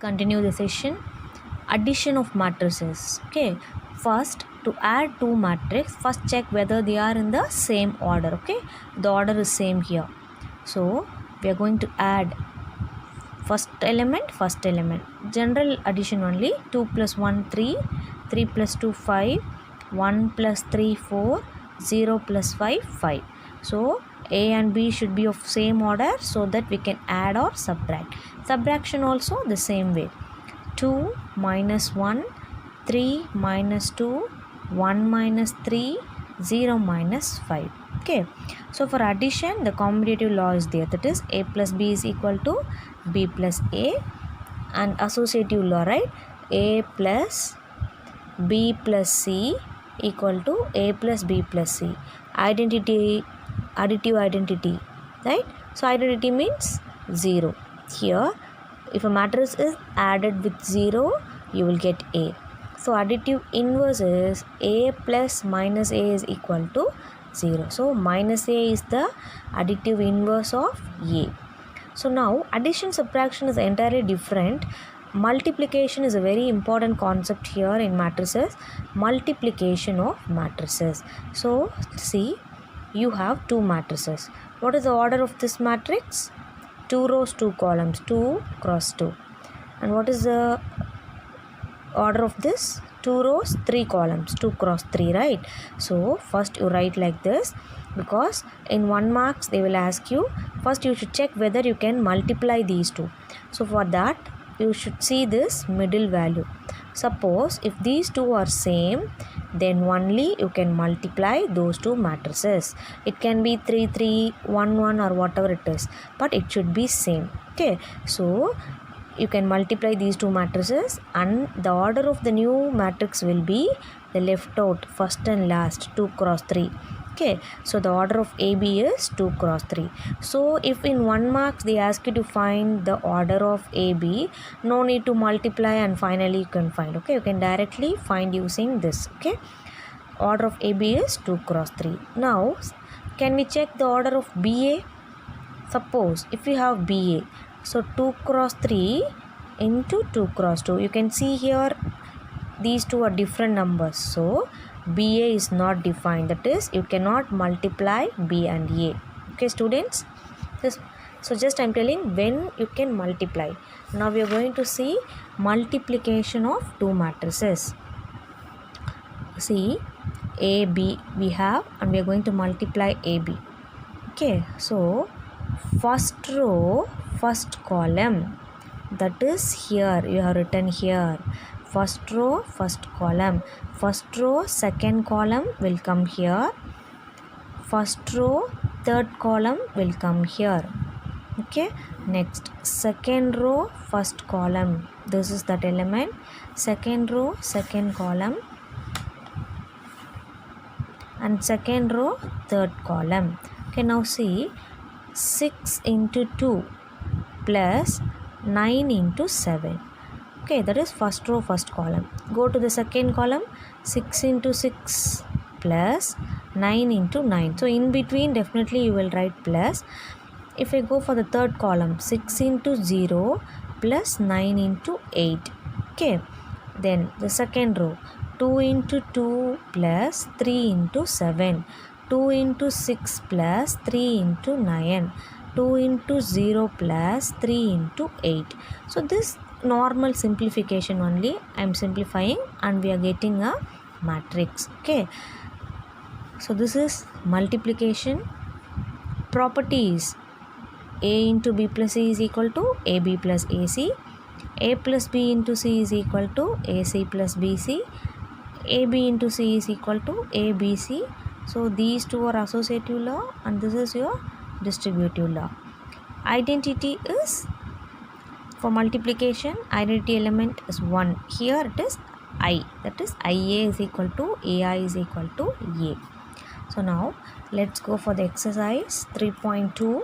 Continue the session. Addition of matrices. Okay, first to add two matrices, first check whether they are in the same order. Okay, the order is same here, so we are going to add first element, general addition only. 2 plus 1 3, 3 plus 2 5, 1 plus 3 4, 0 plus 5 5. So a and b should be of same order so that we can add or subtract. Subtraction also the same way. 2 minus 1, 3 minus 2, 1 minus 3, 0 minus 5. Okay, so for addition the commutative law is there, that is a plus b is equal to b plus a, and associative law, right? A plus b plus c equal to a plus b plus c. Additive identity, right? So identity means 0. Here if a matrix is added with 0 you will get a. So additive inverse is a plus minus a is equal to 0. So minus a is the additive inverse of a. So now addition subtraction is entirely different. Multiplication is a very important concept here in matrices. Multiplication of matrices. So see, you have two matrices. What is the order of this matrix? 2 rows 2 columns, 2 cross 2. And what is the order of this? 2 rows 3 columns, 2 cross 3, right? So first you write like this, because in 1 marks they will ask you, first you should check whether you can multiply these two. So for that you should see this middle value. Suppose if these two are same, then only you can multiply those two matrices. It can be 3 3, 1 1 or whatever it is, but it should be same. Okay, so you can multiply these two matrices, and the order of the new matrix will be the left out, first and last, 2 cross 3. Okay, so the order of AB is 2 cross 3. So if in 1 marks they ask you to find the order of AB, no need to multiply and finally you can find. Okay, you can directly find using this. Okay, order of AB is 2 cross 3. Now can we check the order of BA? Suppose if we have BA, so 2 cross 3 into 2 cross 2. You can see here these two are different numbers, so BA is not defined, that is you cannot multiply B and A. Okay students, so just I am telling when you can multiply. Now we are going to see multiplication of two matrices. See, AB we have, and we are going to multiply AB. Okay, so first row first column, that is here you have written here, first row first column. First row second column will come here, first row third column will come here. Okay, next second row first column, this is that element, second row second column, and second row third column. Okay, now see, 6 into 2 plus 9 into 7. Okay, that is first row first column. Go to the second column, 6 into 6 plus 9 into 9. So in between definitely you will write plus. If I go for the third column, 6 into 0 plus 9 into 8. Okay, then the second row, 2 into 2 plus 3 into 7. 2 into 6 plus 3 into 9. 2 into 0 plus 3 into 8. So this normal simplification only I am simplifying, and we are getting a matrix. Okay, so this is multiplication. Properties: A into B plus C is equal to AB plus AC. A plus B into C is equal to AC plus BC. AB into C is equal to ABC. So these two are associative law, and this is your distributive law. Identity is, for multiplication, identity element is 1. Here it is I, that is IA is equal to AI is equal to A. So now let's go for the exercise 3.2.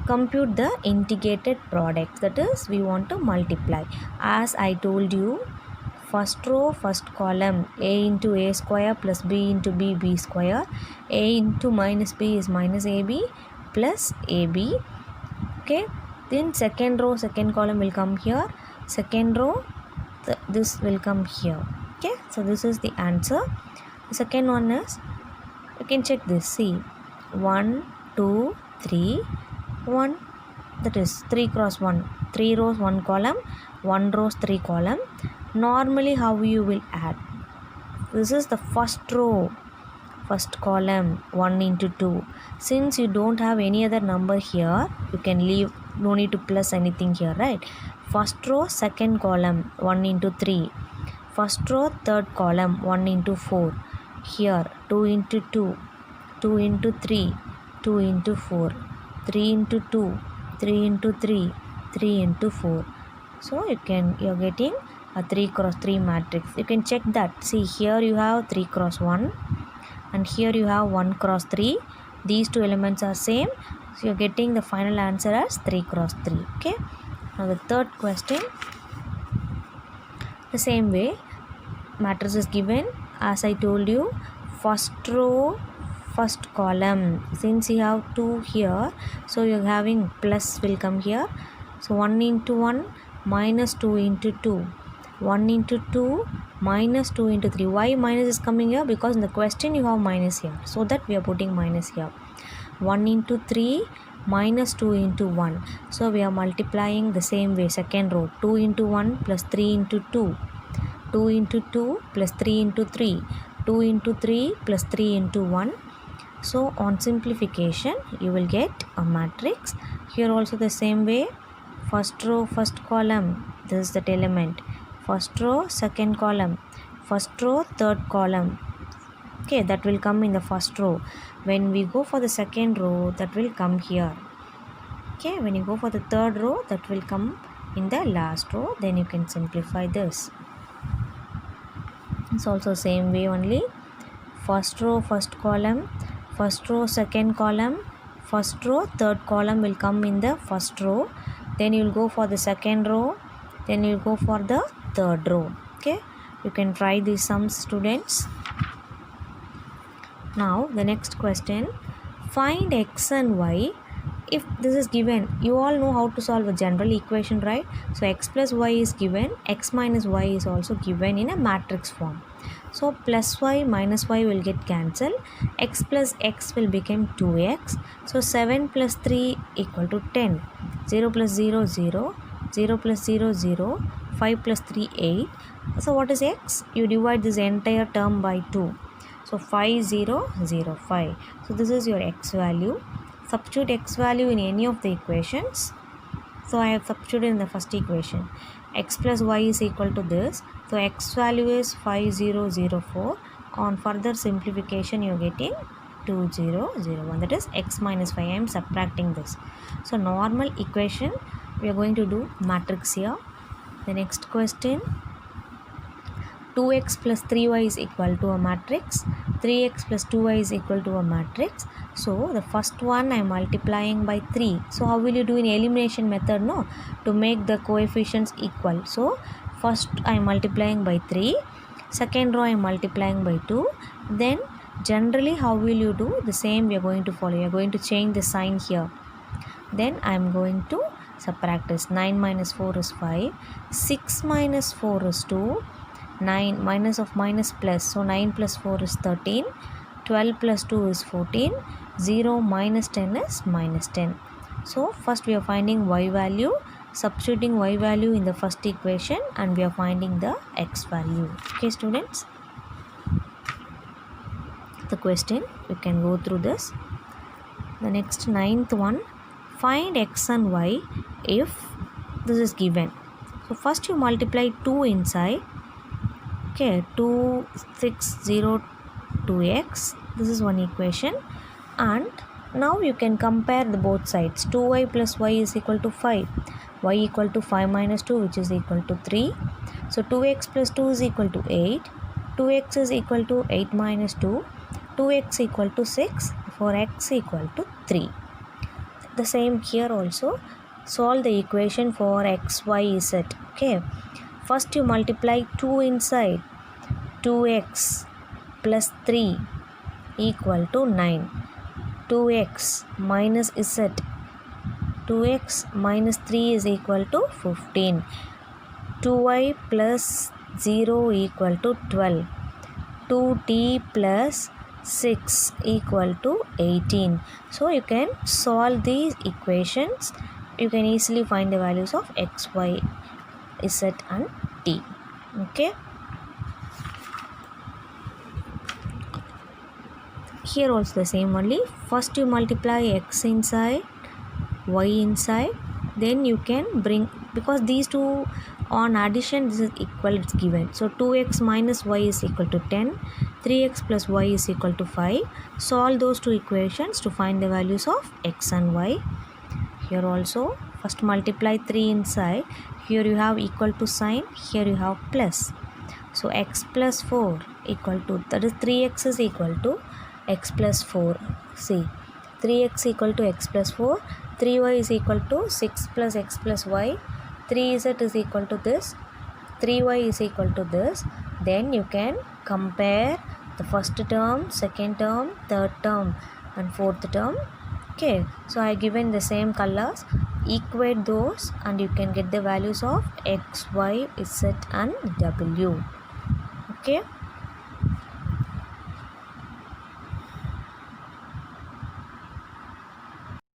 Compute the integrated product, that is we want to multiply. As I told you, first row first column, A into A square plus B into B, B square. A into minus B is minus AB plus AB. Okay, then second row second column will come here, second row, this will come here. Okay, so this is the answer. The second one is, you can check this, see, 1 2 3 1, that is 3 cross 1, 3 rows 1 column, 1 rows 3 column. Normally how you will add, this is the first row, first column, 1 into 2. Since you don't have any other number here, you can leave, no need to plus anything here, right? First row, second column, 1 into 3. First row, third column, 1 into 4. Here 2 into 2, 2 into 3, 2 into 4, 3 into 2, 3 into 3, 3 into 4. So you're getting a 3 cross 3 matrix. You can check that. See, here you have 3 cross 1 and here you have 1 cross 3. These two elements are same, so you're getting the final answer as 3 cross 3. Okay, now the third question, the same way, matrix is given as I told you, first row, first column. Since you have 2 here, so you're having plus will come here. So 1 into 1 minus 2 into 2, 1 into 2 minus 2 into 3. Why minus is coming here? Because in the question you have minus here, so that we are putting minus here. 1 into 3 minus 2 into 1. So we are multiplying the same way, second row, 2 into 1 plus 3 into 2, 2 into 2 plus 3 into 3, 2 into 3 plus 3 into 1. So on simplification you will get a matrix. Here also the same way, first row, first column, this is that element, first row, second column, first row, third column. Okay, that will come in the first row. When we go for the second row, that will come here. Okay, when you go for the third row, that will come in the last row. Then you can simplify this. It's also same way only, first row, first column, first row, second column, first row, third column will come in the first row. Then you will go for the second row, then you will go for the third row. Okay, you can try these sums, students. Now the next question, find x and y if this is given. You all know how to solve a general equation, right? So x plus y is given, x minus y is also given in a matrix form. So plus y minus y will get cancelled, x plus x will become 2x. So 7 plus 3 equal to 10, 0 plus 0 0, 0 plus 0 0, 5 plus 3 8. So what is x? You divide this entire term by 2. So 5 0 0 5. So this is your x value. Substitute x value in any of the equations. So I have substituted in the first equation, x plus y is equal to this. So x value is 5004. On further simplification you are getting 2001, that is x minus 5. I am subtracting this. So normal equation, we are going to do matrix here. The next question, 2x plus 3y is equal to a matrix, 3x plus 2y is equal to a matrix. So the first one I am multiplying by 3. So how will you do in elimination method? No, to make the coefficients equal. So first I am multiplying by 3, second row I am multiplying by 2. Then generally how will you do? The same we are going to follow. You are going to change the sign here. Then I am going to subtract this. 9 minus 4 is 5, 6 minus 4 is 2, 9 minus of minus plus, so 9 plus 4 is 13, 12 plus 2 is 14, 0 minus 10 is minus 10. So first we are finding y value, substituting y value in the first equation, and we are finding the x value. Okay students, the question you can go through this. The next, ninth one, find x and y if this is given. So first you multiply 2 inside. Okay, 2602x, this is one equation, and now you can compare the both sides. 2y plus y is equal to 5, y equal to 5 minus 2, which is equal to 3. So 2x plus 2 is equal to 8, 2x is equal to 8 minus 2, 2x equal to 6, for x equal to 3. The same here also, solve the equation for x, y, z. Okay, first you multiply 2 inside, 2x plus 3 equal to 9, 2x minus z, 2x minus 3 is equal to 15. 2y plus 0 equal to 12. 2t plus 6 equal to 18. So you can solve these equations. You can easily find the values of x, y, z and t. Okay. Here also the same only. First you multiply x inside, y inside, then you can bring, because these two on addition this is equal, it's given. So 2x minus y is equal to 10, 3x plus y is equal to 5. Solve those two equations to find the values of x and y. Here also first multiply 3 inside, here you have equal to sign, here you have plus. So x plus 4 equal to, that is 3x is equal to x plus 4. See, 3x equal to x plus 4, 3y is equal to 6 plus x plus y, 3z is equal to this, 3y is equal to this. Then you can compare the first term, second term, third term and fourth term. Okay, so I given the same colors, equate those and you can get the values of x, y, z and w. Okay.